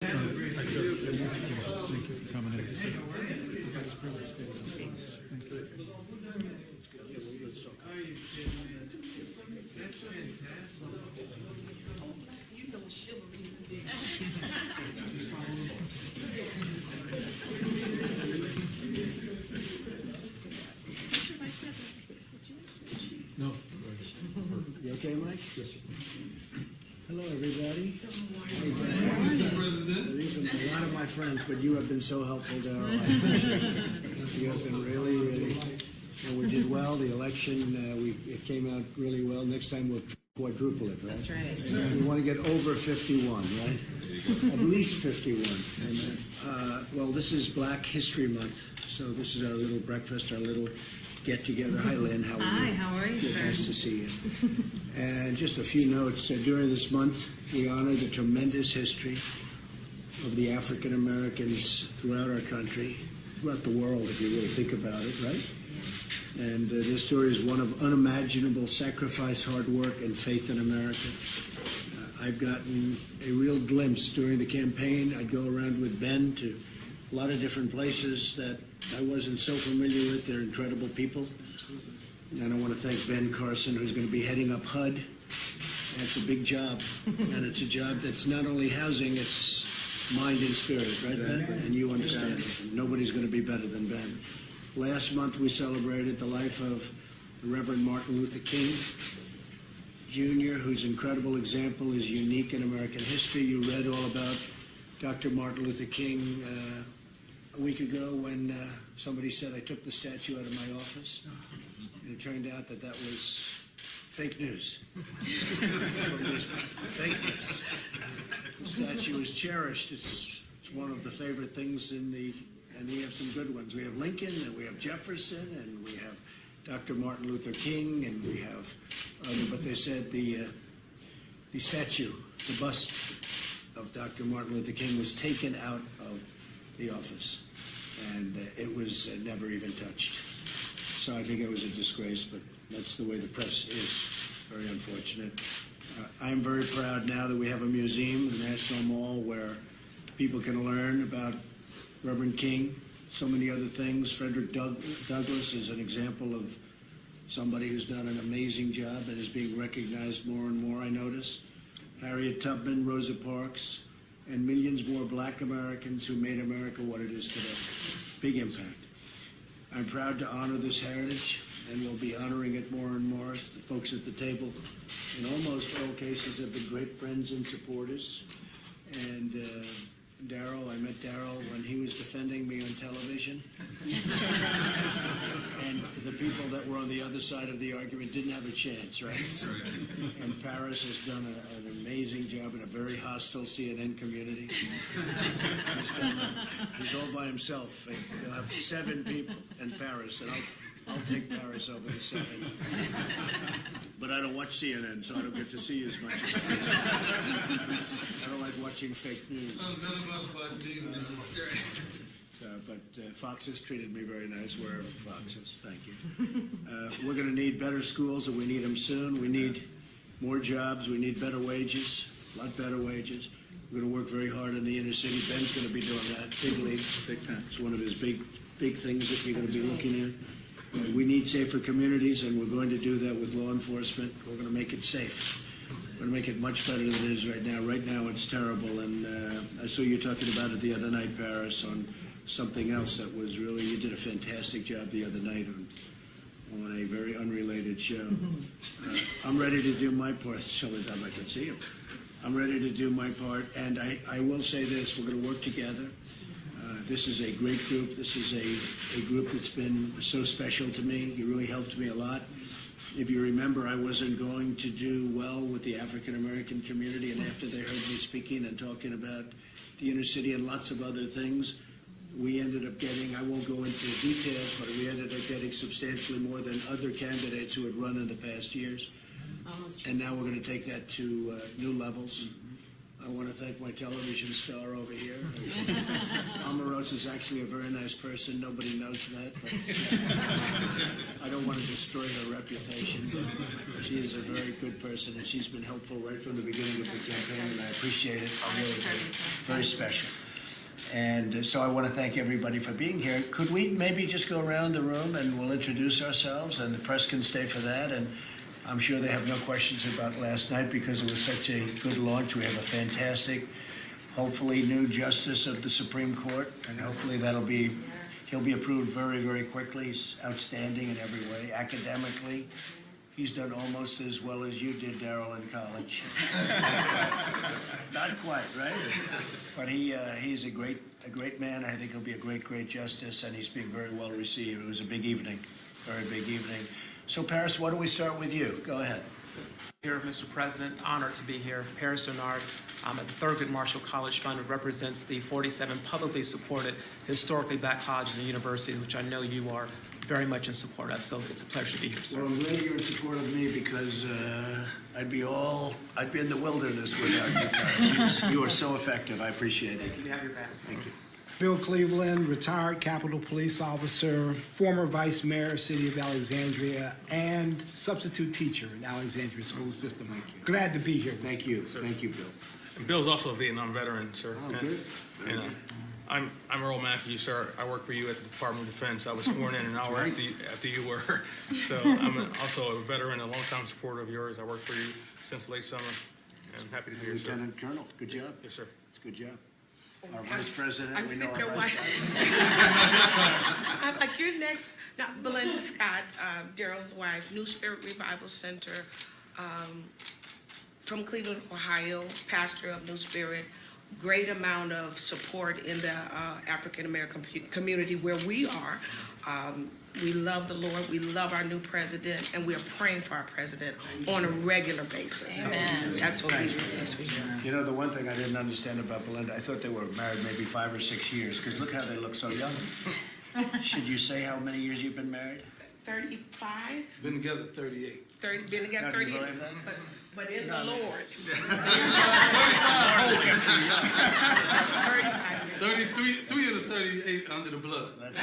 Thank you for coming in. No. You okay, Mike? Yes, sir. Hello, everybody. Mr. President. These are a lot of my friends, but you have been so helpful, Darrell. I appreciate it. You have been really, and we did well. The election, it came out really well. Next time we'll quadruple it, right? That's right. We want to get over 51, right? At least 51. And, well, this is Black History Month, so this is our little breakfast, our little get-together. Hi, Lynn. How are you? Hi, how are you, Good, sir? nice to see you. And just a few notes. During this month, we honor the tremendous history of the African Americans throughout our country, throughout the world, if you really think about it, right? And their story is one of unimaginable sacrifice, hard work, and faith in America. I've gotten a real glimpse during the campaign. I'd go around with Ben to a lot of different places that I wasn't so familiar with. They're incredible people. And I want to thank Ben Carson, who's going to be heading up HUD. That's a big job. And it's a job that's not only housing, it's mind and spirit, right, Ben? And you understand it. Nobody's going to be better than Ben. Last month, we celebrated the life of the Reverend Martin Luther King Jr., whose incredible example is unique in American history. You read all about Dr. Martin Luther King a week ago when somebody said I took the statue out of my office. And it turned out that was fake news. Fake news. The statue is cherished. It's one of the favorite things and we have some good ones. We have Lincoln, and we have Jefferson, and we have Dr. Martin Luther King, and we have but they said the statue, the bust of Dr. Martin Luther King was taken out of the office, and it was never even touched. So I think it was a disgrace, but that's the way the press is. Very unfortunate. I'm very proud now that we have a museum, the National Mall, where people can learn about Reverend King, so many other things. Frederick Douglass is an example of somebody who's done an amazing job and is being recognized more and more, I notice. Harriet Tubman, Rosa Parks, and millions more Black Americans who made America what it is today. Big impact. I'm proud to honor this heritage, and we'll be honoring it more and more. The folks at the table, in almost all cases, have been great friends and supporters. And Darrell, I met Darrell when he was defending me on television. And the people that were on the other side of the argument didn't have a chance, right? That's right. And Paris has done an amazing job in a very hostile CNN community. He's all by himself. He'll have 7 people in Paris, and I'll take Paris over the 7. But I don't watch CNN, so I don't get to see as much as I don't like watching fake news. None of us watch either. So, but Fox has treated me very nice wherever Fox is. Thank you. We're going to need better schools, and we need them soon. We need more jobs. We need better wages, a lot better wages. We're going to work very hard in the inner city. Ben's going to be doing that. Big league. Big time. It's one of his big things that we're going to be looking at. We need safer communities, and we're going to do that with law enforcement. We're going to make it safe. We're going to make it much better than it is right now. Right now, it's terrible, and I saw you talking about it the other night, Paris, on something else that was really, you did a fantastic job the other night on a very unrelated show. I'm ready to do my part. It's the only time I can see you. I'm ready to do my part, and I will say this, we're going to work together. This is a great group. This is a group that's been so special to me. You really helped me a lot. If you remember, I wasn't going to do well with the African American community, and after they heard me speaking and talking about the inner city and lots of other things, we ended up getting, I won't go into details, but we ended up getting substantially more than other candidates who had run in the past years. And now we're going to take that to new levels. I want to thank my television star over here. Omarosa is actually a very nice person. Nobody knows that, but I don't want to destroy her reputation, but she is a very good person, and she's been helpful right from the beginning of the campaign, and I appreciate it. I really do. Very special. And so I want to thank everybody for being here. Could we maybe just go around the room and we'll introduce ourselves, and the press can stay for that, and I'm sure they have no questions about last night because it was such a good launch. We have a fantastic, hopefully, new justice of the Supreme Court, and hopefully he'll be approved very, very quickly. He's outstanding in every way. Academically, he's done almost as well as you did, Darrell, in college. Not quite, right? But he's a great man. I think he'll be a great justice, and he's being very well received. It was a big evening, very big evening. So, Paris, why don't we start with you? Go ahead. Here, Mr. President, honored to be here. Paris Denard, I'm at the Thurgood Marshall College Fund, who represents the 47 publicly supported historically black colleges and universities, which I know you are very much in support of. So it's a pleasure to be here, sir. Well, I'm glad you're in support of me because I'd be in the wilderness without you, Paris. You are so effective. I appreciate it. You have your back. Thank you. Bill Cleveland, retired Capitol Police officer, former Vice Mayor, City of Alexandria, and substitute teacher in Alexandria School System. Thank you. Glad to be here. Thank you. Thank you, Bill. And Bill's also a Vietnam veteran, sir. Oh, good. And, I'm Earl Matthews, sir. I work for you at the Department of Defense. I was sworn in an hour after you were. So I'm also a veteran, a longtime supporter of yours. I worked for you since late summer, and I'm happy to be here, sir. Lieutenant Colonel, good job. Yes, sir. It's a good job. Our Vice President, I'm we know sitting our there Vice white. I'm like, you're next. Now, Belinda Scott, Darrell's wife, New Spirit Revival Center, from Cleveland, Ohio, pastor of New Spirit. Great amount of support in the African American community where we are. We love the Lord. We love our new president, and we are praying for our president on a regular basis. Amen. So that's what we do. You know, the one thing I didn't understand about Belinda, I thought they were married maybe 5 or 6 years, because look how they look so young. Should you say how many years you've been married? 35, Been together 38. 30, been together Now, do you 30, believe that? but in the Lord. 33, 3 of the 38 under the blood. That's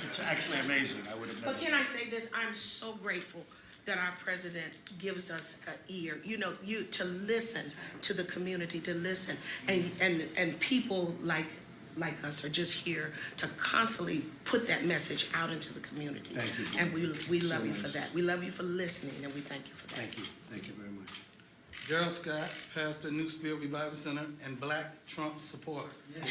it's actually amazing. I would have never. But can I say this? I'm so grateful that our president gives us an ear, to listen to the community, to listen, and people like us are just here to constantly put that message out into the community. Thank you. And we love So you for nice. that. We love you for listening, and we thank you for that. Thank you. Thank you very much. Gerald Scott, pastor, New Spirit Revival Center, and Black Trump supporter. You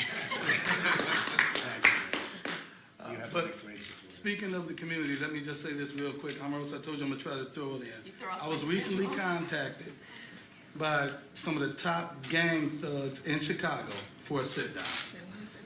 have but- a great support. Speaking of the community, let me just say this real quick. Omarosa, I told you I'm gonna try to throw it in. throw it I was recently contacted by some of the top gang thugs in Chicago for a sit-down.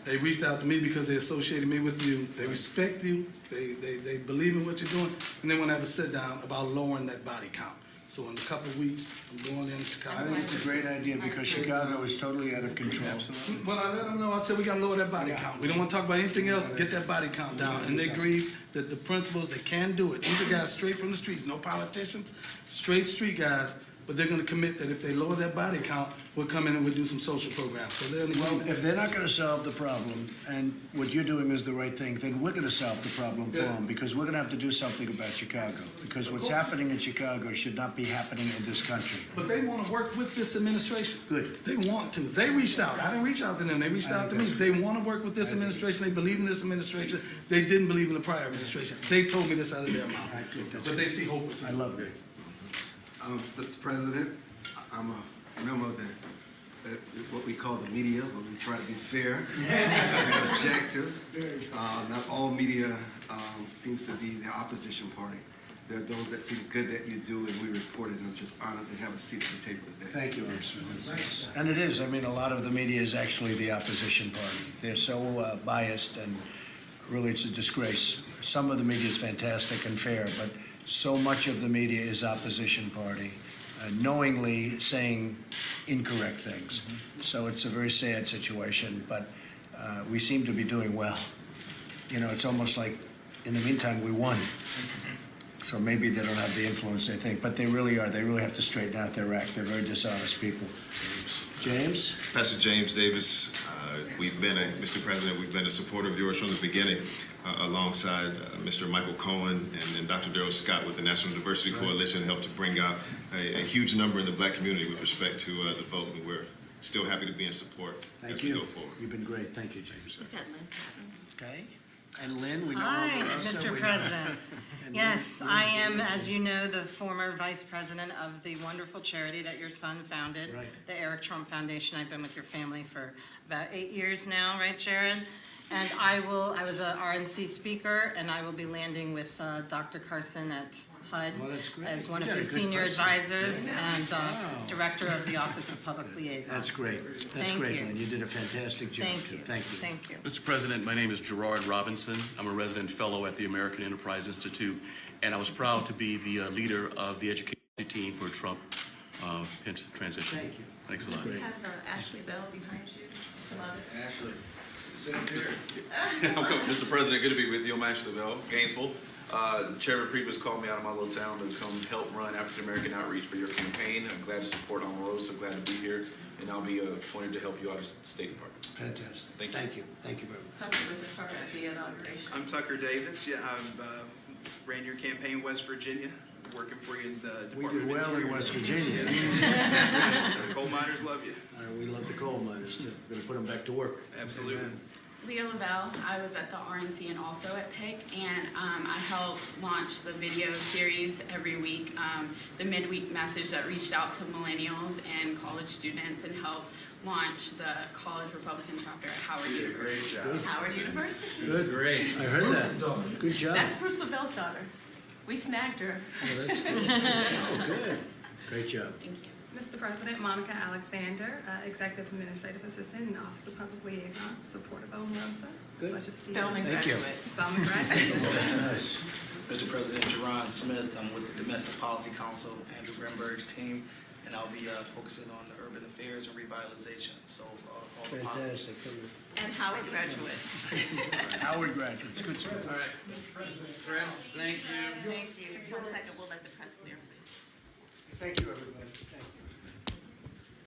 They reached out to me because they associated me with you. They respect you. They believe in what you're doing, and they want to have a sit-down about lowering that body count. So in a couple of weeks, I'm going in I Chicago. think it's a great idea because Chicago is totally out of control. Well, I let them know, I said, we gotta lower that body count. We don't wanna talk about anything else, get that body count down. And they agreed that the principals, they can do it. These are guys straight from the streets, no politicians, straight street guys. But they're gonna commit that if they lower that body count, we'll come in and we'll do some social programs. So they're in Well, agreement. if they're not going to solve the problem, and what you're doing is the right thing, then we're going to solve the problem for them, because we're going to have to do something about Chicago. Because what's happening in Chicago should not be happening in this country. But they wanna work with this administration. Good. They want to. They reached out. I didn't reach out to them. They reached out to me. They wanna work with this administration. They believe in this administration. They didn't believe in the prior administration. They told me this out of their mouth. I think that's But they see hope with I you. love it. Mr. President, I'm a member of what we call the media, where we try to be fair and objective. Not all media seems to be the opposition party. There are those that see the good that you do, and we report it, and I'm just honored to have a seat at the table today. Thank you, Ernst. And it is, I mean, a lot of the media is actually the opposition party. They're so biased, and really it's a disgrace. Some of the media is fantastic and fair, but so much of the media is opposition party, knowingly saying incorrect things. So it's a very sad situation, but we seem to be doing well. You know, it's almost like, in the meantime, we won. So maybe they don't have the influence they think, but they really are. They really have to straighten out their act. They're very dishonest people. James? Pastor James Davis, Mr. President, we've been a supporter of yours from the beginning, alongside Mr. Michael Cohen and Dr. Darrell Scott with the National Diversity Coalition, helped to bring out a huge number in the black community with respect to the vote, and we're still happy to be in support as we go forward. You've been great. Thank you, James. We've had Lynn Patton. Okay. And Lynn, we know Hi, Omarosa, we Mr. know- President. And Yes, Lynn- I am, as you know, the former vice president of the wonderful charity that your son founded, Right. the Eric Trump Foundation. I've been with your family for about 8 years now, right, Jared? And I was a RNC speaker, and I will be landing with Dr. Carson at HUD Well, that's great. as one You of got a his good senior person. advisors and director of the Office of Public Liaison. That's great. That's Thank great, you. Lynn. You did a fantastic job. Thank too. you. Thank you. Thank you. Mr. President, my name is Gerard Robinson. I'm a resident fellow at the American Enterprise Institute, and I was proud to be the leader of the education team for Trump transition. Thank you. Thanks a lot. We have Ashley Bell behind you, some others. Mr. President, good to be with you. I'm Ashley Bell, Gainesville. Chairman Priebus called me out of my little town to come help run African American outreach for your campaign. I'm glad to support Omarosa, glad to be here, and I'll be appointed to help you out as the State Department. Fantastic. Thank you. Thank you. Thank you very much. Tucker was the star at the inauguration. I'm Tucker Davis. Yeah, I've ran your campaign in West Virginia, working for you in the We Department did of well in Interior. West Virginia. Coal miners love you. We love the coal miners, too. We're going to put them back to work. Absolutely. Amen. Leah Lavelle. I was at the RNC and also at PIC, and I helped launch the video series every week, the midweek message that reached out to millennials and college students and helped launch the College Republican chapter at Howard University. Howard University. Good. Great. I heard that. Good job. That's Bruce Lavelle's daughter. We snagged her. Oh, that's good. Oh, good. Great job. Thank you. Mr. President, Monica Alexander, Executive Administrative Assistant in the Office of Public Liaison, support of Omarosa. Good. Pleasure to see you. Spelman Thank you. graduate. Spelman graduate. That's nice. Mr. President, Jerron Smith. I'm with the Domestic Policy Council, Andrew Grimberg's team, and I'll be focusing on the urban affairs and revitalization. So all the policies. Fantastic. And Howard graduate. Howard graduates. Good stuff. All right, Mr. President, Chris, thank you. Thank you. Just 1 second, we'll let the press clear.